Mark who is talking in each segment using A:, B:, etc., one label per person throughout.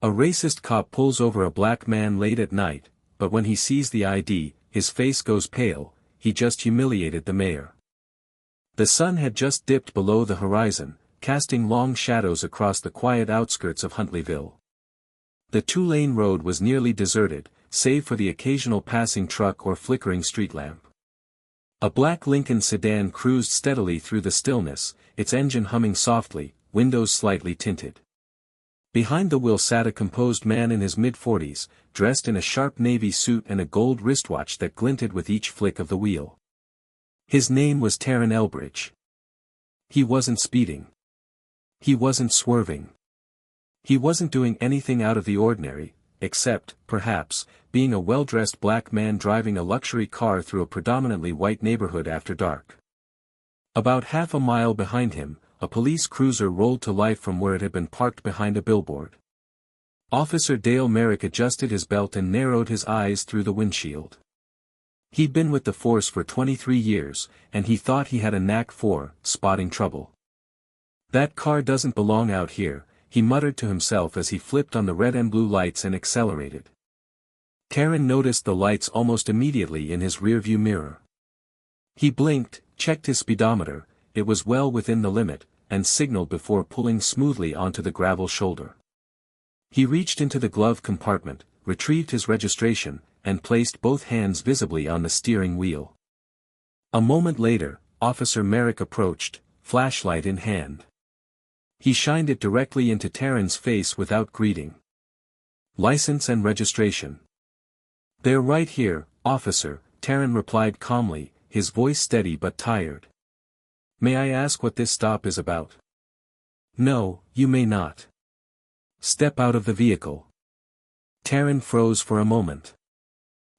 A: A racist cop pulls over a black man late at night, but when he sees the ID, his face goes pale. He just humiliated the mayor. The sun had just dipped below the horizon, casting long shadows across the quiet outskirts of Huntleyville. The two-lane road was nearly deserted, save for the occasional passing truck or flickering street lamp. A black Lincoln sedan cruised steadily through the stillness, its engine humming softly, windows slightly tinted. Behind the wheel sat a composed man in his mid-40s, dressed in a sharp navy suit and a gold wristwatch that glinted with each flick of the wheel. His name was Taryn Elbridge. He wasn't speeding. He wasn't swerving. He wasn't doing anything out of the ordinary, except, perhaps, being a well-dressed black man driving a luxury car through a predominantly white neighborhood after dark. About half a mile behind him, a police cruiser rolled to life from where it had been parked behind a billboard. Officer Dale Merrick adjusted his belt and narrowed his eyes through the windshield. He'd been with the force for 23 years, and he thought he had a knack for spotting trouble. "That car doesn't belong out here," he muttered to himself as he flipped on the red and blue lights and accelerated. Taryn noticed the lights almost immediately in his rearview mirror. He blinked, checked his speedometer, it was well within the limit, and signaled before pulling smoothly onto the gravel shoulder. He reached into the glove compartment, retrieved his registration, and placed both hands visibly on the steering wheel. A moment later, Officer Merrick approached, flashlight in hand. He shined it directly into Taryn's face without greeting. "License and registration." "They're right here, officer," Taryn replied calmly, his voice steady but tired. "May I ask what this stop is about?" "No, you may not." "Step out of the vehicle." Taryn froze for a moment.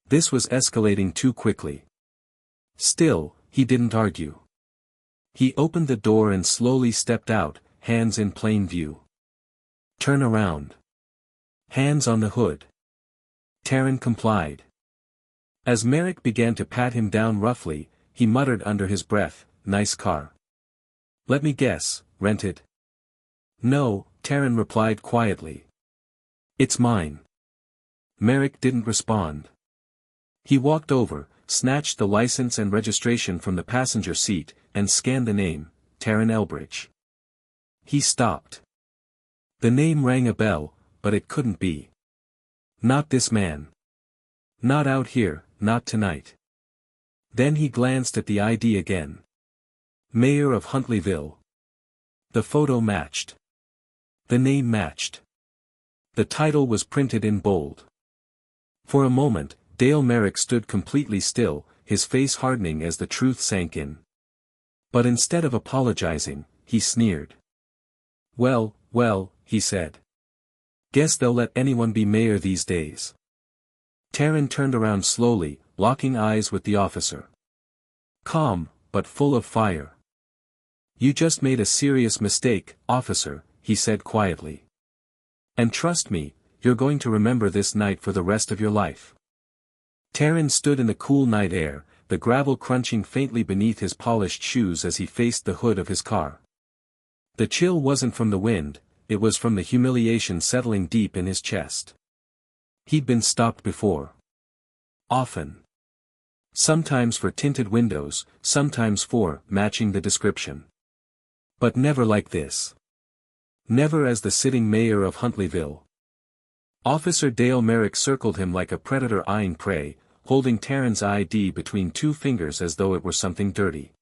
A: This was escalating too quickly. Still, he didn't argue. He opened the door and slowly stepped out, hands in plain view. "Turn around." "Hands on the hood." Taryn complied. As Merrick began to pat him down roughly, he muttered under his breath, "Nice car." "Let me guess, rented?" "No," Taryn replied quietly. "It's mine." Merrick didn't respond. He walked over, snatched the license and registration from the passenger seat, and scanned the name, Taryn Elbridge. He stopped. The name rang a bell, but it couldn't be. Not this man. Not out here, not tonight. Then he glanced at the ID again. Mayor of Huntleyville. The photo matched. The name matched. The title was printed in bold. For a moment, Dale Merrick stood completely still, his face hardening as the truth sank in. But instead of apologizing, he sneered. Well, he said. "Guess they'll let anyone be mayor these days." Taryn turned around slowly, locking eyes with the officer. Calm, but full of fire. "You just made a serious mistake, officer," he said quietly. "And trust me, you're going to remember this night for the rest of your life." Taryn stood in the cool night air, the gravel crunching faintly beneath his polished shoes as he faced the hood of his car. The chill wasn't from the wind, it was from the humiliation settling deep in his chest. He'd been stopped before. Often. Sometimes for tinted windows, sometimes for matching the description. But never like this. Never as the sitting mayor of Huntleyville. Officer Dale Merrick circled him like a predator eyeing prey, holding Taryn's ID between two fingers as though it were something dirty.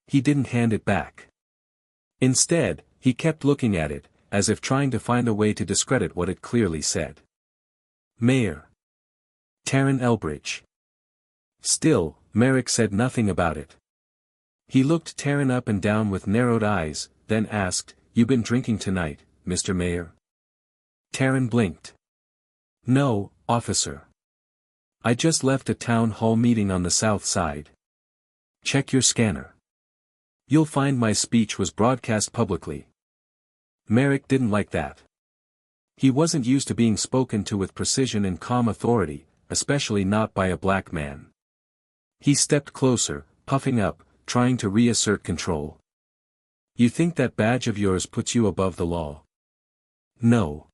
A: He didn't hand it back. Instead, he kept looking at it, as if trying to find a way to discredit what it clearly said. Mayor. Taryn Elbridge. Still, Merrick said nothing about it. He looked Taryn up and down with narrowed eyes, then asked, "You been drinking tonight, Mr. Mayor?" Taryn blinked. "No, officer. I just left a town hall meeting on the south side." "Check your scanner. You'll find my speech was broadcast publicly." Merrick didn't like that. He wasn't used to being spoken to with precision and calm authority, especially not by a black man. He stepped closer, puffing up, trying to reassert control. "You think that badge of yours puts you above the law?" "No.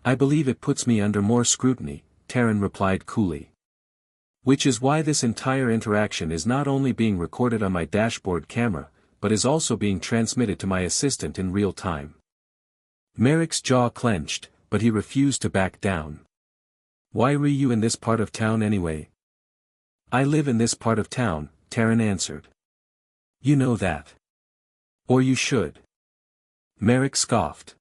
A: I believe it puts me under more scrutiny, Taryn replied coolly. Which is why this entire interaction is not only being recorded on my dashboard camera, but is also being transmitted to my assistant in real time. Merrick's jaw clenched, but he refused to back down. Why were you in this part of town anyway? I live in this part of town, Taryn answered. You know that. Or you should. Merrick scoffed.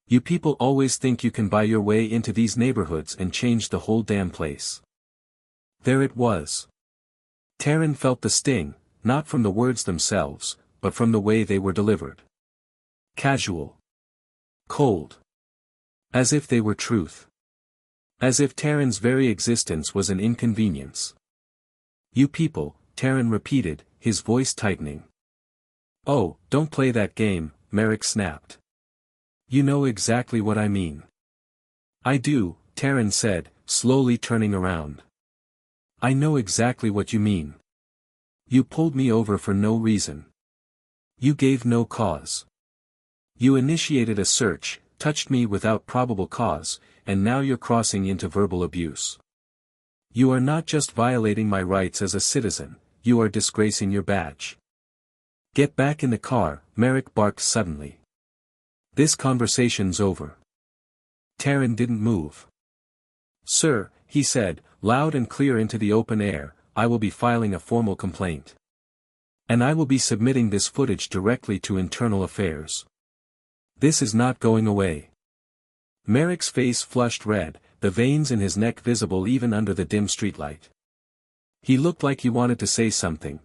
A: You people always think you can buy your way into these neighborhoods and change the whole damn place. There it was. Taryn felt the sting, not from the words themselves, but from the way they were delivered. Casual. Cold. As if they were truth. As if Taryn's very existence was an inconvenience. You people, Taryn repeated, his voice tightening. Oh, don't play that game, Merrick snapped. You know exactly what I mean. I do, Taryn said, slowly turning around. I know exactly what you mean. You pulled me over for no reason. You gave no cause. You initiated a search, touched me without probable cause, and now you're crossing into verbal abuse. You are not just violating my rights as a citizen, you are disgracing your badge. Get back in the car, Merrick barked suddenly. This conversation's over. Taryn didn't move. Sir, he said, loud and clear into the open air, I will be filing a formal complaint. And I will be submitting this footage directly to Internal Affairs. This is not going away. Merrick's face flushed red, the veins in his neck visible even under the dim streetlight. He looked like he wanted to say something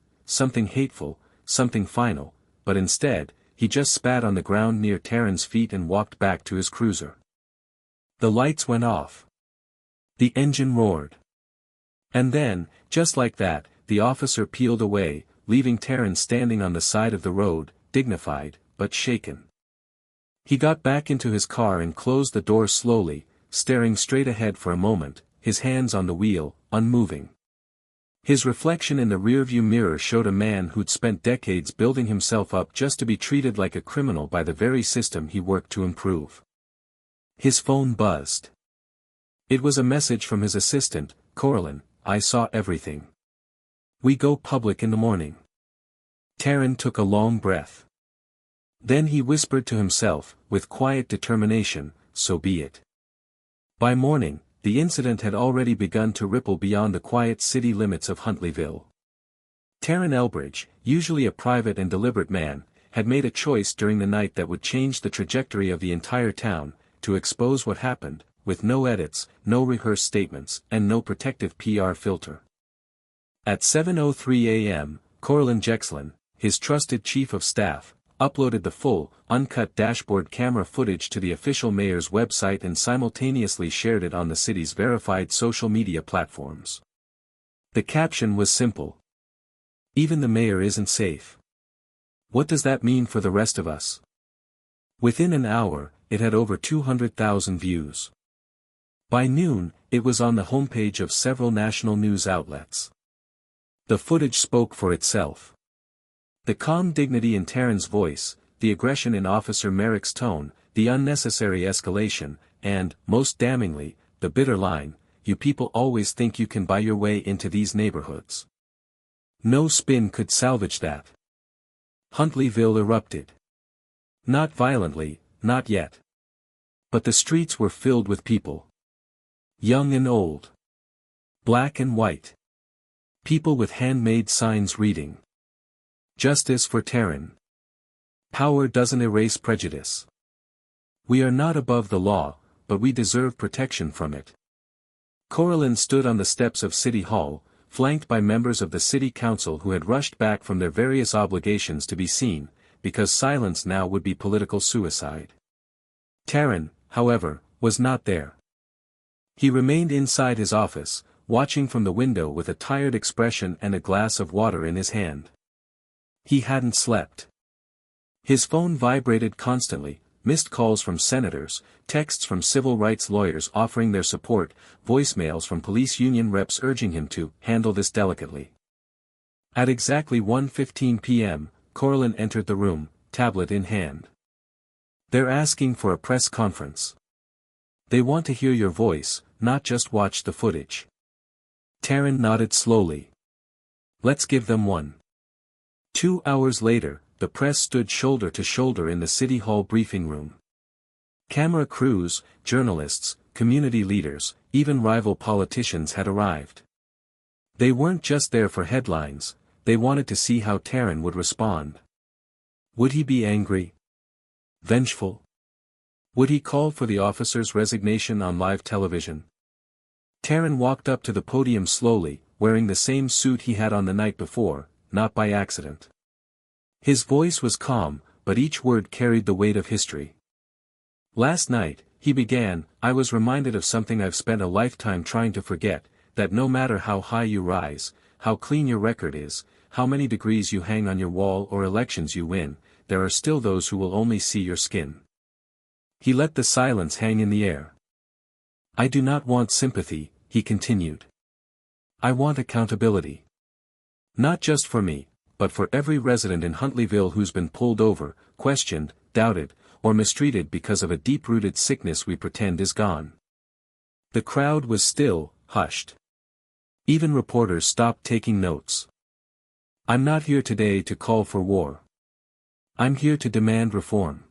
A: hateful, something final, but instead, he just spat on the ground near Taryn's feet and walked back to his cruiser. The lights went off. The engine roared. And then, just like that, the officer peeled away, leaving Taryn standing on the side of the road, dignified, but shaken. He got back into his car and closed the door slowly, staring straight ahead for a moment, his hands on the wheel, unmoving. His reflection in the rearview mirror showed a man who'd spent decades building himself up just to be treated like a criminal by the very system he worked to improve. His phone buzzed. It was a message from his assistant, Coraline. I saw everything. We go public in the morning. Taryn took a long breath. Then he whispered to himself, with quiet determination, so be it. By morning, the incident had already begun to ripple beyond the quiet city limits of Huntleyville. Taryn Elbridge, usually a private and deliberate man, had made a choice during the night that would change the trajectory of the entire town, to expose what happened, with no edits, no rehearsed statements, and no protective PR filter. At 7:03 a.m., Coraline Jexlin, his trusted chief of staff, uploaded the full, uncut dashboard camera footage to the official mayor's website and simultaneously shared it on the city's verified social media platforms. The caption was simple. Even the mayor isn't safe. What does that mean for the rest of us? Within an hour, it had over 200,000 views. By noon, it was on the homepage of several national news outlets. The footage spoke for itself. The calm dignity in Taryn's voice, the aggression in Officer Merrick's tone, the unnecessary escalation, and, most damningly, the bitter line, you people always think you can buy your way into these neighborhoods. No spin could salvage that. Huntleyville erupted. Not violently, not yet. But the streets were filled with people. Young and old. Black and white. People with handmade signs reading. Justice for Taryn. Power doesn't erase prejudice. We are not above the law, but we deserve protection from it. Coraline stood on the steps of City Hall, flanked by members of the city council who had rushed back from their various obligations to be seen, because silence now would be political suicide. Taryn, however, was not there. He remained inside his office, watching from the window with a tired expression and a glass of water in his hand. He hadn't slept. His phone vibrated constantly, missed calls from senators, texts from civil rights lawyers offering their support, voicemails from police union reps urging him to handle this delicately. At exactly 1:15 p.m., Coraline entered the room, tablet in hand. They're asking for a press conference. They want to hear your voice, not just watch the footage. Taryn nodded slowly. Let's give them one. 2 hours later, the press stood shoulder to shoulder in the City Hall briefing room. Camera crews, journalists, community leaders, even rival politicians had arrived. They weren't just there for headlines, they wanted to see how Taryn would respond. Would he be angry? Vengeful? Would he call for the officer's resignation on live television? Taryn walked up to the podium slowly, wearing the same suit he had on the night before, not by accident. His voice was calm, but each word carried the weight of history. Last night, he began, I was reminded of something I've spent a lifetime trying to forget, that no matter how high you rise, how clean your record is, how many degrees you hang on your wall or elections you win, there are still those who will only see your skin. He let the silence hang in the air. I do not want sympathy, he continued. I want accountability. Not just for me, but for every resident in Huntleyville who's been pulled over, questioned, doubted, or mistreated because of a deep-rooted sickness we pretend is gone. The crowd was still, hushed. Even reporters stopped taking notes. I'm not here today to call for war. I'm here to demand reform.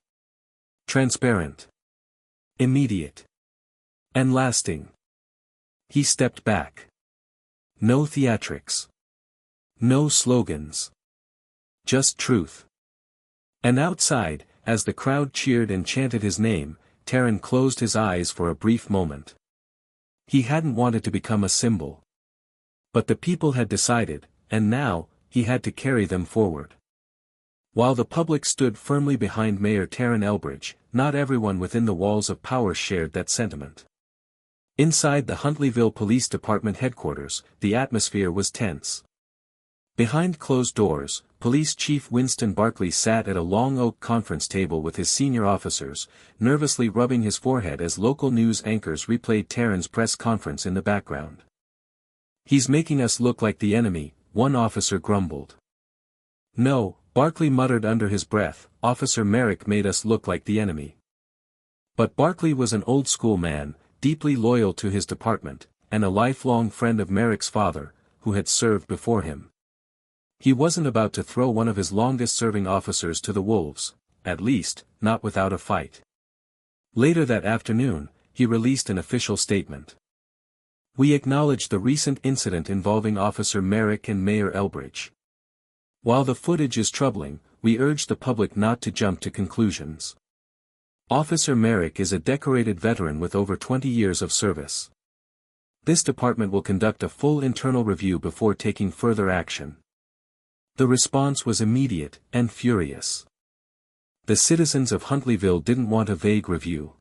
A: Transparent. Immediate. And lasting. He stepped back. No theatrics. No slogans. Just truth. And outside, as the crowd cheered and chanted his name, Taryn closed his eyes for a brief moment. He hadn't wanted to become a symbol. But the people had decided, and now, he had to carry them forward. While the public stood firmly behind Mayor Taryn Elbridge, not everyone within the walls of power shared that sentiment. Inside the Huntleyville Police Department headquarters, the atmosphere was tense. Behind closed doors, Police Chief Winston Barkley sat at a long oak conference table with his senior officers, nervously rubbing his forehead as local news anchors replayed Taryn's press conference in the background. He's making us look like the enemy, one officer grumbled. No, Barkley muttered under his breath, Officer Merrick made us look like the enemy. But Barkley was an old-school man, deeply loyal to his department, and a lifelong friend of Merrick's father, who had served before him. He wasn't about to throw one of his longest-serving officers to the wolves, at least, not without a fight. Later that afternoon, he released an official statement. We acknowledge the recent incident involving Officer Merrick and Mayor Elbridge. While the footage is troubling, we urge the public not to jump to conclusions. Officer Merrick is a decorated veteran with over 20 years of service. This department will conduct a full internal review before taking further action. The response was immediate and furious. The citizens of Huntleyville didn't want a vague review.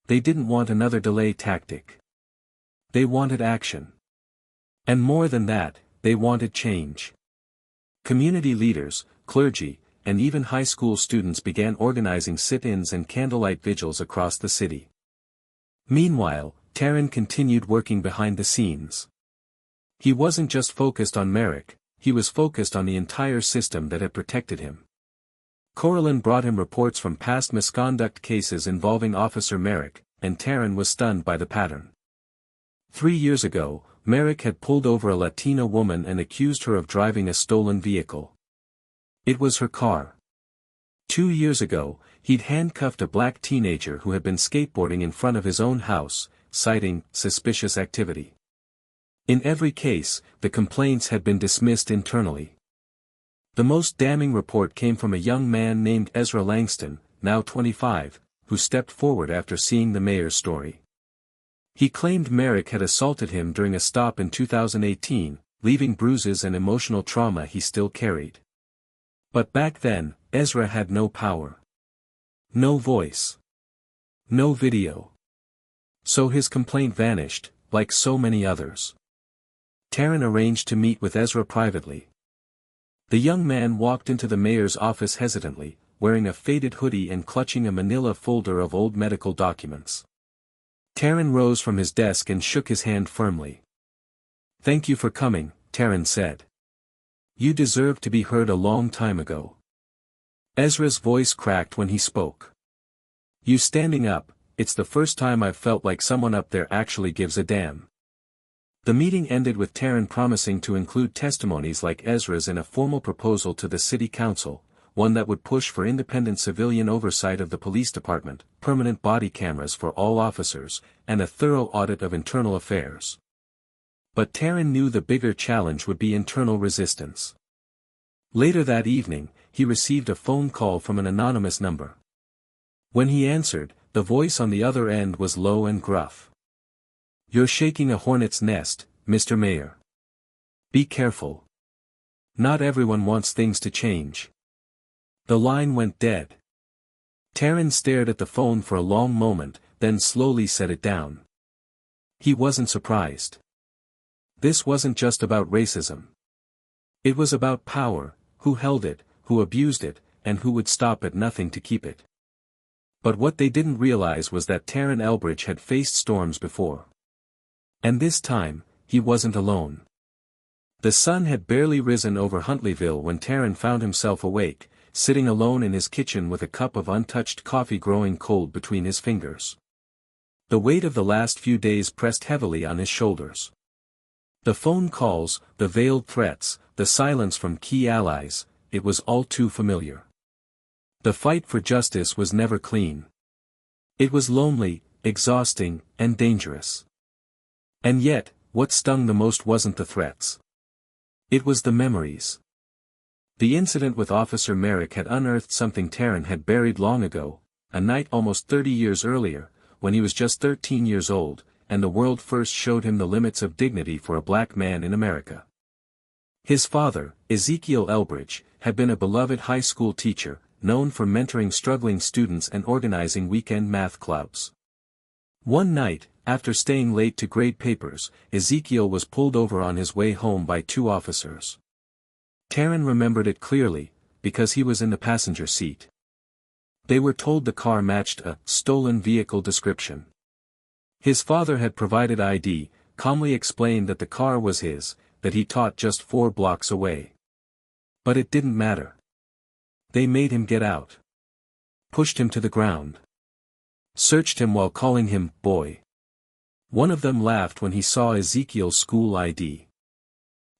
A: They didn't want another delay tactic. They wanted action. And more than that, they wanted change. Community leaders, clergy, and even high school students began organizing sit-ins and candlelight vigils across the city. Meanwhile, Taryn continued working behind the scenes. He wasn't just focused on Merrick, he was focused on the entire system that had protected him. Coralyn brought him reports from past misconduct cases involving Officer Merrick, and Taryn was stunned by the pattern. 3 years ago, Merrick had pulled over a Latina woman and accused her of driving a stolen vehicle. It was her car. 2 years ago, he'd handcuffed a black teenager who had been skateboarding in front of his own house, citing suspicious activity. In every case, the complaints had been dismissed internally. The most damning report came from a young man named Ezra Langston, now 25, who stepped forward after seeing the mayor's story. He claimed Merrick had assaulted him during a stop in 2018, leaving bruises and emotional trauma he still carried. But back then, Ezra had no power. No voice. No video. So his complaint vanished, like so many others. Taryn arranged to meet with Ezra privately. The young man walked into the mayor's office hesitantly, wearing a faded hoodie and clutching a manila folder of old medical documents. Taryn rose from his desk and shook his hand firmly. "Thank you for coming," Taryn said. "You deserved to be heard a long time ago." Ezra's voice cracked when he spoke. "You standing up, it's the first time I've felt like someone up there actually gives a damn. The meeting ended with Taryn promising to include testimonies like Ezra's in a formal proposal to the city council, one that would push for independent civilian oversight of the police department, permanent body cameras for all officers, and a thorough audit of internal affairs. But Taryn knew the bigger challenge would be internal resistance. Later that evening, he received a phone call from an anonymous number. When he answered, the voice on the other end was low and gruff. "You're shaking a hornet's nest, Mr. Mayor. Be careful. Not everyone wants things to change." The line went dead. Taryn stared at the phone for a long moment, then slowly set it down. He wasn't surprised. This wasn't just about racism. It was about power, who held it, who abused it, and who would stop at nothing to keep it. But what they didn't realize was that Taryn Elbridge had faced storms before. And this time, he wasn't alone. The sun had barely risen over Huntleyville when Taryn found himself awake, sitting alone in his kitchen with a cup of untouched coffee growing cold between his fingers. The weight of the last few days pressed heavily on his shoulders. The phone calls, the veiled threats, the silence from key allies, it was all too familiar. The fight for justice was never clean. It was lonely, exhausting, and dangerous. And yet, what stung the most wasn't the threats. It was the memories. The incident with Officer Merrick had unearthed something Taryn had buried long ago, a night almost 30 years earlier, when he was just 13 years old, and the world first showed him the limits of dignity for a black man in America. His father, Ezekiel Elbridge, had been a beloved high school teacher, known for mentoring struggling students and organizing weekend math clubs. One night, after staying late to grade papers, Ezekiel was pulled over on his way home by two officers. Taryn remembered it clearly, because he was in the passenger seat. They were told the car matched a stolen vehicle description. His father had provided ID, calmly explained that the car was his, that he taught just 4 blocks away. But it didn't matter. They made him get out. Pushed him to the ground. Searched him while calling him boy. One of them laughed when he saw Ezekiel's school ID.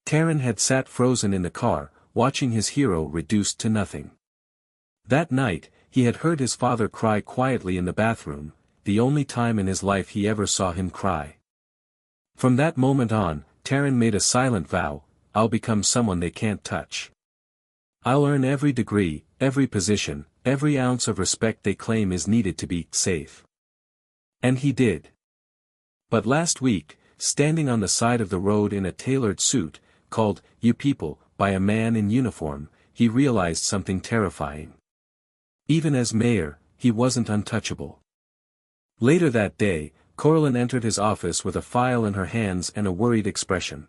A: Taryn had sat frozen in the car, watching his hero reduced to nothing. That night, he had heard his father cry quietly in the bathroom, the only time in his life he ever saw him cry. From that moment on, Taryn made a silent vow, "I'll become someone they can't touch. I'll earn every degree, every position, every ounce of respect they claim is needed to be safe." And he did. But last week, standing on the side of the road in a tailored suit, called, "You People," by a man in uniform, he realized something terrifying. Even as mayor, he wasn't untouchable. Later that day, Coraline entered his office with a file in her hands and a worried expression.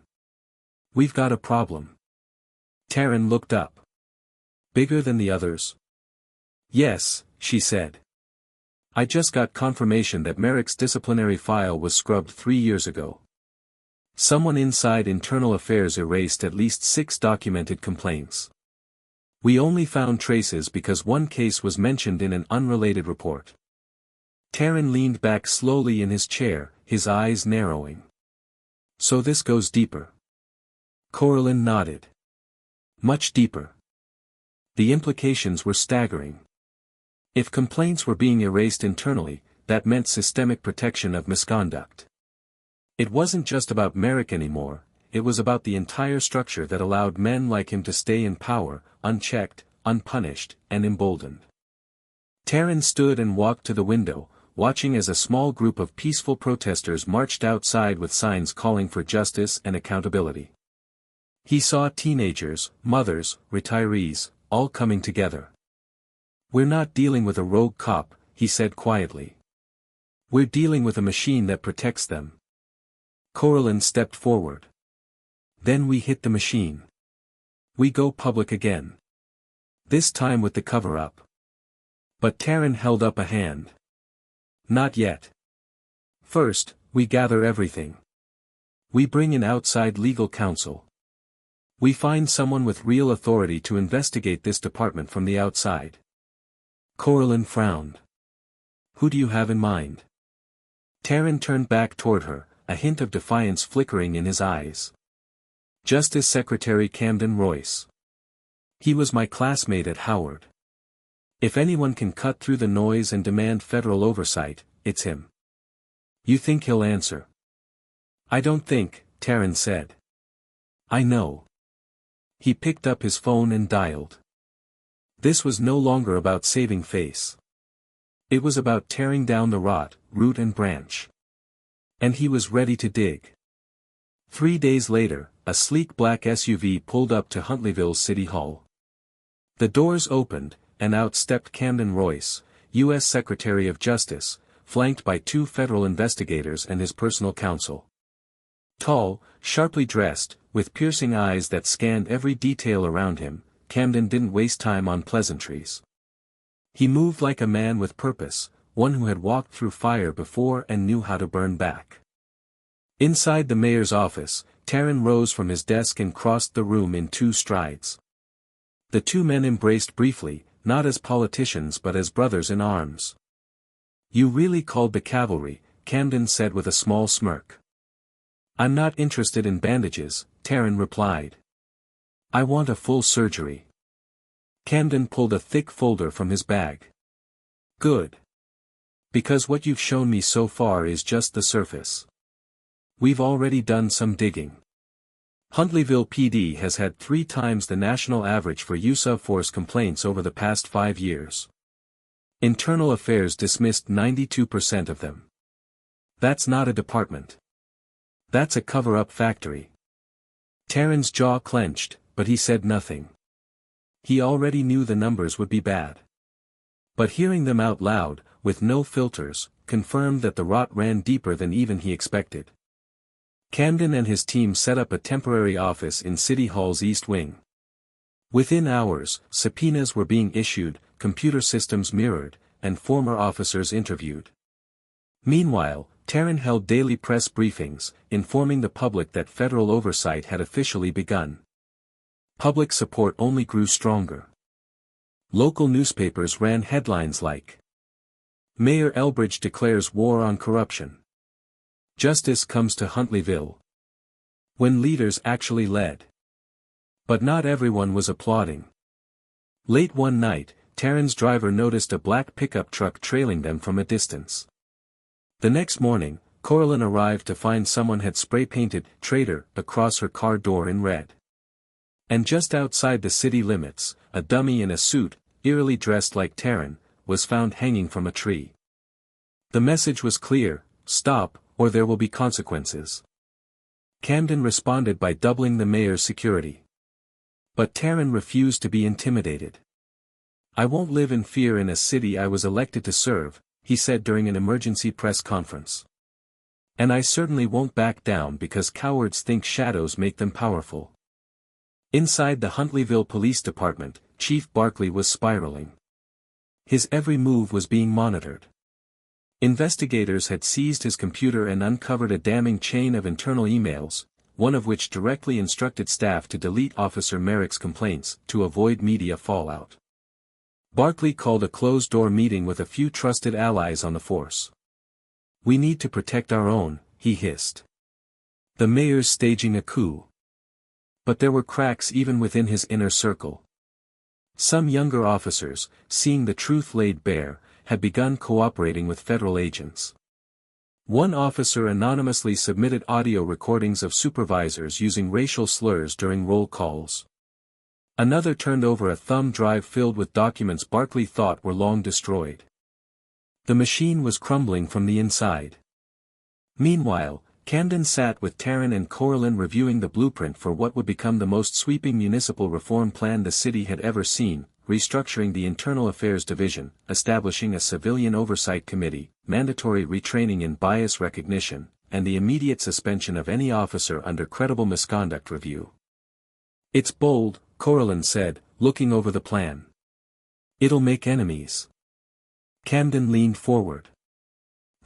A: "We've got a problem." Taryn looked up. "Bigger than the others?" "Yes," she said. "I just got confirmation that Merrick's disciplinary file was scrubbed 3 years ago. Someone inside Internal Affairs erased at least 6 documented complaints. We only found traces because one case was mentioned in an unrelated report." Taryn leaned back slowly in his chair, his eyes narrowing. "So this goes deeper?" Coraline nodded. "Much deeper." The implications were staggering. If complaints were being erased internally, that meant systemic protection of misconduct. It wasn't just about Merrick anymore, it was about the entire structure that allowed men like him to stay in power, unchecked, unpunished, and emboldened. Taryn stood and walked to the window, watching as a small group of peaceful protesters marched outside with signs calling for justice and accountability. He saw teenagers, mothers, retirees, all coming together. "We're not dealing with a rogue cop," he said quietly. "We're dealing with a machine that protects them." Coraline stepped forward. "Then we hit the machine. We go public again. This time with the cover-up." But Taryn held up a hand. "Not yet. First, we gather everything. We bring in outside legal counsel. We find someone with real authority to investigate this department from the outside." Coraline frowned. Who do you have in mind? Taryn turned back toward her, a hint of defiance flickering in his eyes. Justice Secretary Camden Royce. He was my classmate at Howard. If anyone can cut through the noise and demand federal oversight, it's him. You think he'll answer? I don't think, Taryn said. I know. He picked up his phone and dialed. This was no longer about saving face. It was about tearing down the rot, root and branch. And he was ready to dig. 3 days later, a sleek black SUV pulled up to Huntleyville's City Hall. The doors opened, and out stepped Camden Royce, U.S. Secretary of Justice, flanked by 2 federal investigators and his personal counsel. Tall, sharply dressed, with piercing eyes that scanned every detail around him, Camden didn't waste time on pleasantries. He moved like a man with purpose, one who had walked through fire before and knew how to burn back. Inside the mayor's office, Taryn rose from his desk and crossed the room in 2 strides. The 2 men embraced briefly, not as politicians but as brothers in arms. You really called the cavalry, Camden said with a small smirk. I'm not interested in bandages, Taryn replied. I want a full surgery. Camden pulled a thick folder from his bag. Good. Because what you've shown me so far is just the surface. We've already done some digging. Huntleyville PD has had 3 times the national average for use of force complaints over the past 5 years. Internal Affairs dismissed 92% of them. That's not a department. That's a cover-up factory. Taryn's jaw clenched, but he said nothing. He already knew the numbers would be bad. But hearing them out loud, with no filters, confirmed that the rot ran deeper than even he expected. Camden and his team set up a temporary office in City Hall's East Wing. Within hours, subpoenas were being issued, computer systems mirrored, and former officers interviewed. Meanwhile, Taryn held daily press briefings, informing the public that federal oversight had officially begun. Public support only grew stronger. Local newspapers ran headlines like, Mayor Elbridge declares war on corruption. Justice comes to Huntleyville. When leaders actually led. But not everyone was applauding. Late one night, Taryn's driver noticed a black pickup truck trailing them from a distance. The next morning, Coraline arrived to find someone had spray-painted "Traitor" across her car door in red. And just outside the city limits, a dummy in a suit, eerily dressed like Taryn, was found hanging from a tree. The message was clear: stop, or there will be consequences. Camden responded by doubling the mayor's security. But Taryn refused to be intimidated. I won't live in fear in a city I was elected to serve, he said during an emergency press conference. And I certainly won't back down because cowards think shadows make them powerful. Inside the Huntleyville Police Department, Chief Barkley was spiraling. His every move was being monitored. Investigators had seized his computer and uncovered a damning chain of internal emails, one of which directly instructed staff to delete Officer Merrick's complaints to avoid media fallout. Barkley called a closed-door meeting with a few trusted allies on the force. We need to protect our own, he hissed. The mayor's staging a coup. But there were cracks even within his inner circle. Some younger officers, seeing the truth laid bare, had begun cooperating with federal agents. One officer anonymously submitted audio recordings of supervisors using racial slurs during roll calls. Another turned over a thumb drive filled with documents Barkley thought were long destroyed. The machine was crumbling from the inside. Meanwhile, Camden sat with Taryn and Coraline reviewing the blueprint for what would become the most sweeping municipal reform plan the city had ever seen, restructuring the Internal Affairs Division, establishing a civilian oversight committee, mandatory retraining in bias recognition, and the immediate suspension of any officer under credible misconduct review. It's bold, Coraline said, looking over the plan. It'll make enemies. Camden leaned forward.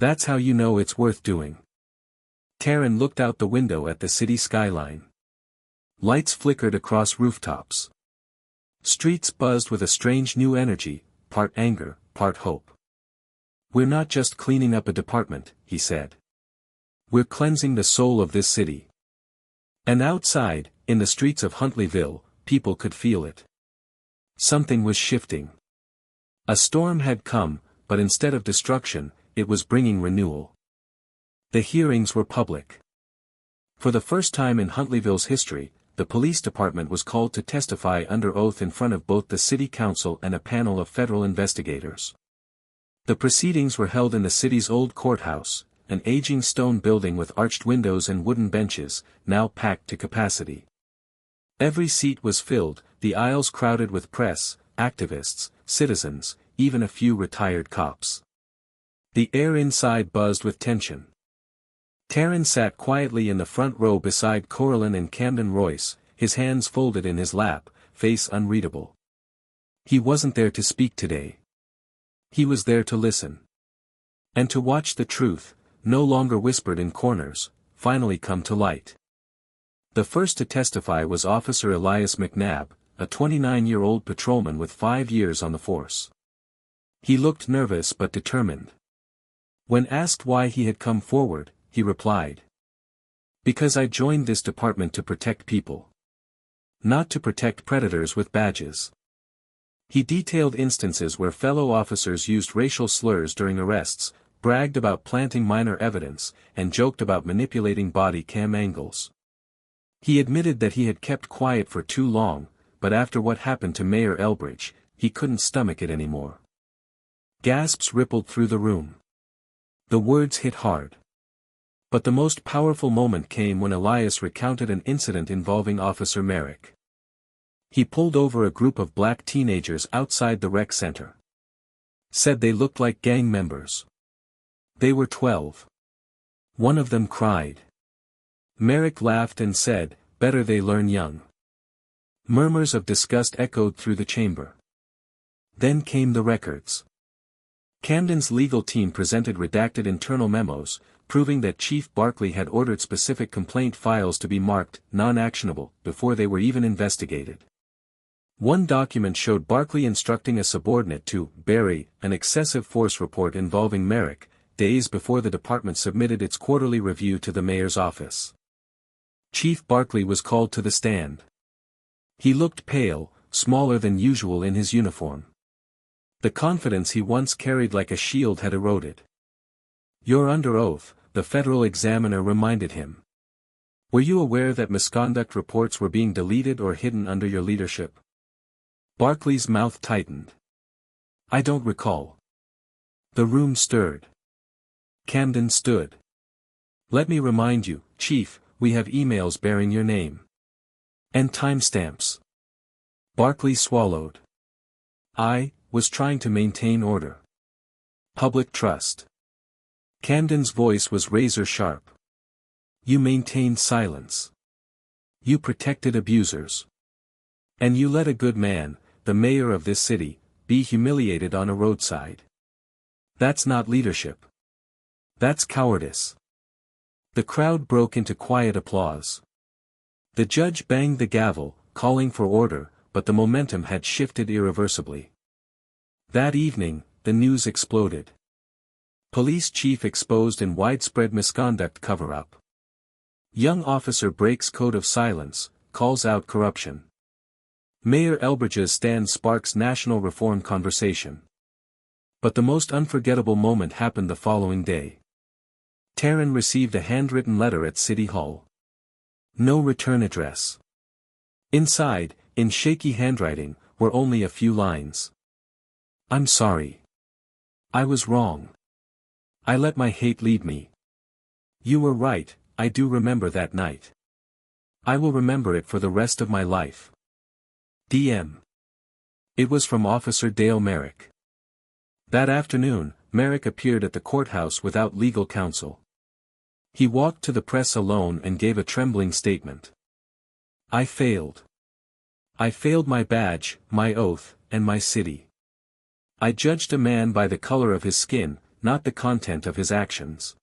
A: That's how you know it's worth doing. Taryn looked out the window at the city skyline. Lights flickered across rooftops. Streets buzzed with a strange new energy, part anger, part hope. "We're not just cleaning up a department," he said. "We're cleansing the soul of this city." And outside, in the streets of Huntleyville, people could feel it. Something was shifting. A storm had come, but instead of destruction, it was bringing renewal. The hearings were public. For the first time in Huntleyville's history, the police department was called to testify under oath in front of both the city council and a panel of federal investigators. The proceedings were held in the city's old courthouse, an aging stone building with arched windows and wooden benches, now packed to capacity. Every seat was filled, the aisles crowded with press, activists, citizens, even a few retired cops. The air inside buzzed with tension. Taryn sat quietly in the front row beside Coraline and Camden Royce, his hands folded in his lap, face unreadable. He wasn't there to speak today. He was there to listen. And to watch the truth, no longer whispered in corners, finally come to light. The first to testify was Officer Elias McNabb, a 29-year-old patrolman with 5 years on the force. He looked nervous but determined. When asked why he had come forward, he replied, "Because I joined this department to protect people. Not to protect predators with badges." He detailed instances where fellow officers used racial slurs during arrests, bragged about planting minor evidence, and joked about manipulating body cam angles. He admitted that he had kept quiet for too long, but after what happened to Mayor Elbridge, he couldn't stomach it anymore. Gasps rippled through the room. The words hit hard. But the most powerful moment came when Elias recounted an incident involving Officer Merrick. He pulled over a group of black teenagers outside the rec center. Said they looked like gang members. They were 12. One of them cried. Merrick laughed and said, "Better they learn young." Murmurs of disgust echoed through the chamber. Then came the records. Camden's legal team presented redacted internal memos, proving that Chief Barkley had ordered specific complaint files to be marked non-actionable before they were even investigated. One document showed Barkley instructing a subordinate to bury an excessive force report involving Merrick, days before the department submitted its quarterly review to the mayor's office. Chief Barkley was called to the stand. He looked pale, smaller than usual in his uniform. The confidence he once carried like a shield had eroded. "You're under oath," the federal examiner reminded him. "Were you aware that misconduct reports were being deleted or hidden under your leadership?" Barkley's mouth tightened. "I don't recall." The room stirred. Camden stood. "Let me remind you, Chief, we have emails bearing your name. And timestamps." Barkley swallowed. "I was trying to maintain order. Public trust." Camden's voice was razor sharp. "You maintained silence. You protected abusers. And you let a good man, the mayor of this city, be humiliated on a roadside. That's not leadership. That's cowardice." The crowd broke into quiet applause. The judge banged the gavel, calling for order, but the momentum had shifted irreversibly. That evening, the news exploded. Police chief exposed in widespread misconduct cover-up. Young officer breaks code of silence, calls out corruption. Mayor Elbridge's stand sparks national reform conversation. But the most unforgettable moment happened the following day. Taryn received a handwritten letter at City Hall. No return address. Inside, in shaky handwriting, were only a few lines. "I'm sorry. I was wrong. I let my hate lead me. You were right, I do remember that night. I will remember it for the rest of my life. DM." It was from Officer Dale Merrick. That afternoon, Merrick appeared at the courthouse without legal counsel. He walked to the press alone and gave a trembling statement. "I failed. I failed my badge, my oath, and my city. I judged a man by the color of his skin, not the content of his actions.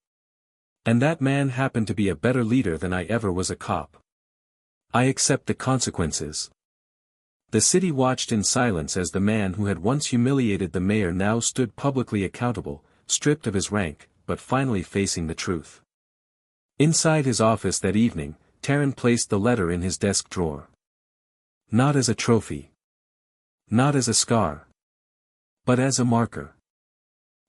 A: And that man happened to be a better leader than I ever was a cop. I accept the consequences." The city watched in silence as the man who had once humiliated the mayor now stood publicly accountable, stripped of his rank, but finally facing the truth. Inside his office that evening, Taryn placed the letter in his desk drawer. Not as a trophy. Not as a scar. But as a marker.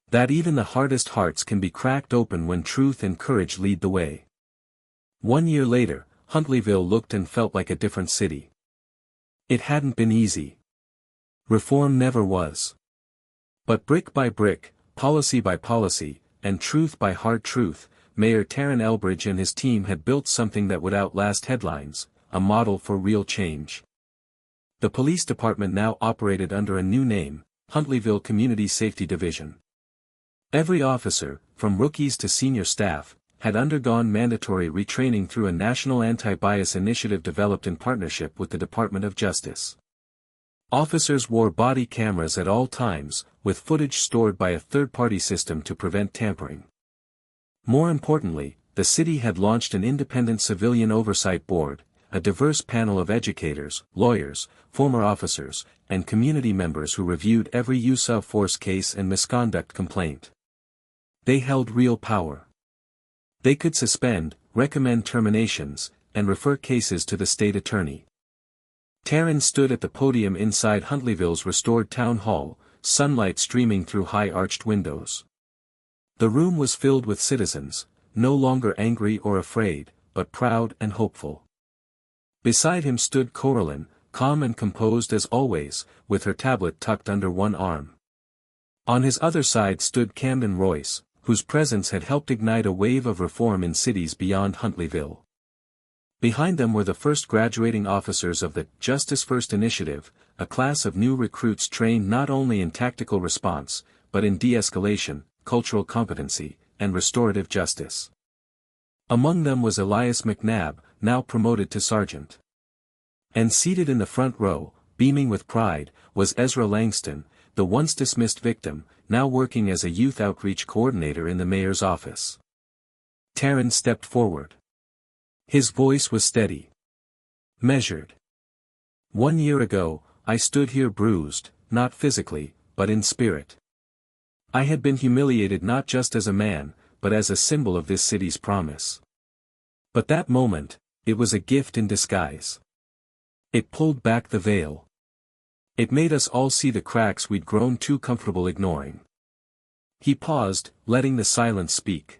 A: That even the hardest hearts can be cracked open when truth and courage lead the way. 1 year later, Huntleyville looked and felt like a different city. It hadn't been easy. Reform never was. But brick by brick, policy by policy, and truth by hard truth, Mayor Taryn Elbridge and his team had built something that would outlast headlines, a model for real change. The police department now operated under a new name, Huntleyville Community Safety Division. Every officer, from rookies to senior staff, had undergone mandatory retraining through a national anti-bias initiative developed in partnership with the Department of Justice. Officers wore body cameras at all times, with footage stored by a third-party system to prevent tampering. More importantly, the city had launched an independent civilian oversight board, a diverse panel of educators, lawyers, former officers, and community members who reviewed every use of force case and misconduct complaint. They held real power. They could suspend, recommend terminations, and refer cases to the state attorney. Taryn stood at the podium inside Huntleyville's restored town hall, sunlight streaming through high-arched windows. The room was filled with citizens, no longer angry or afraid, but proud and hopeful. Beside him stood Coraline, calm and composed as always, with her tablet tucked under one arm. On his other side stood Camden Royce, whose presence had helped ignite a wave of reform in cities beyond Huntleyville. Behind them were the first graduating officers of the Justice First initiative, a class of new recruits trained not only in tactical response, but in de-escalation, cultural competency, and restorative justice. Among them was Elias McNabb, now promoted to sergeant. And seated in the front row, beaming with pride, was Ezra Langston, the once dismissed victim, now working as a youth outreach coordinator in the mayor's office. Taryn stepped forward. His voice was steady. Measured. 1 year ago, I stood here bruised, not physically, but in spirit. I had been humiliated not just as a man, but as a symbol of this city's promise. But that moment, it was a gift in disguise. It pulled back the veil. It made us all see the cracks we'd grown too comfortable ignoring. He paused, letting the silence speak.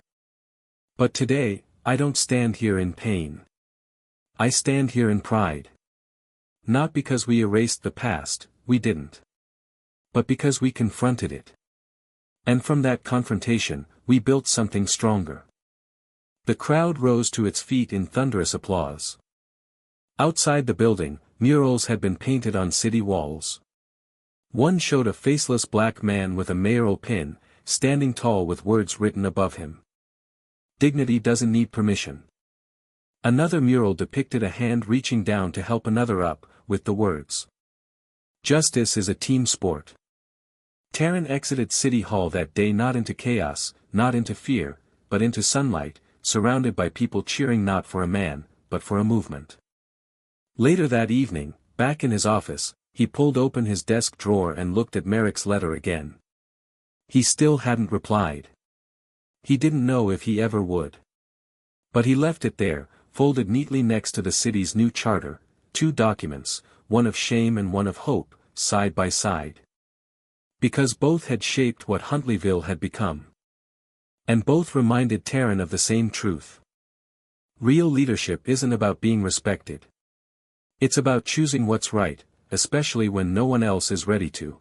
A: But today, I don't stand here in pain. I stand here in pride. Not because we erased the past, we didn't. But because we confronted it. And from that confrontation, we built something stronger. The crowd rose to its feet in thunderous applause. Outside the building, murals had been painted on city walls. One showed a faceless black man with a mayoral pin, standing tall with words written above him. Dignity doesn't need permission. Another mural depicted a hand reaching down to help another up, with the words, "Justice is a team sport." Taryn exited City Hall that day not into chaos, not into fear, but into sunlight, surrounded by people cheering not for a man, but for a movement. Later that evening, back in his office, he pulled open his desk drawer and looked at Merrick's letter again. He still hadn't replied. He didn't know if he ever would. But he left it there, folded neatly next to the city's new charter, 2 documents, one of shame and one of hope, side by side. Because both had shaped what Huntleyville had become. And both reminded Taryn of the same truth. Real leadership isn't about being respected. It's about choosing what's right, especially when no one else is ready to.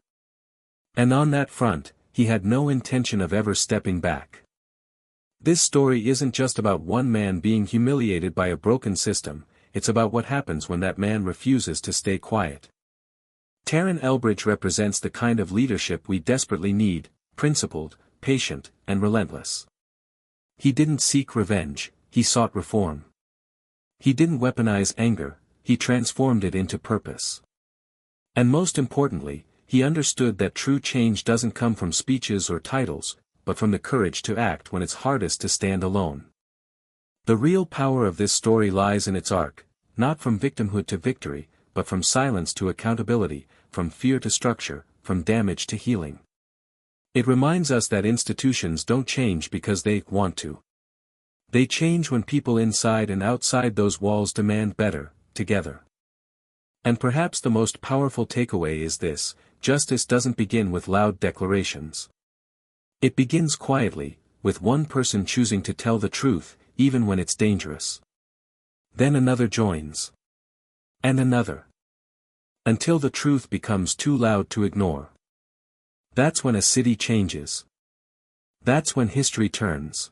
A: And on that front, he had no intention of ever stepping back. This story isn't just about one man being humiliated by a broken system, it's about what happens when that man refuses to stay quiet. Taryn Elbridge represents the kind of leadership we desperately need, principled, patient, and relentless. He didn't seek revenge, he sought reform. He didn't weaponize anger, he transformed it into purpose. And most importantly, he understood that true change doesn't come from speeches or titles, but from the courage to act when it's hardest to stand alone. The real power of this story lies in its arc, not from victimhood to victory, but from silence to accountability, from fear to structure, from damage to healing. It reminds us that institutions don't change because they want to. They change when people inside and outside those walls demand better, together. And perhaps the most powerful takeaway is this: justice doesn't begin with loud declarations. It begins quietly, with one person choosing to tell the truth, even when it's dangerous. Then another joins. And another. Until the truth becomes too loud to ignore. That's when a city changes. That's when history turns.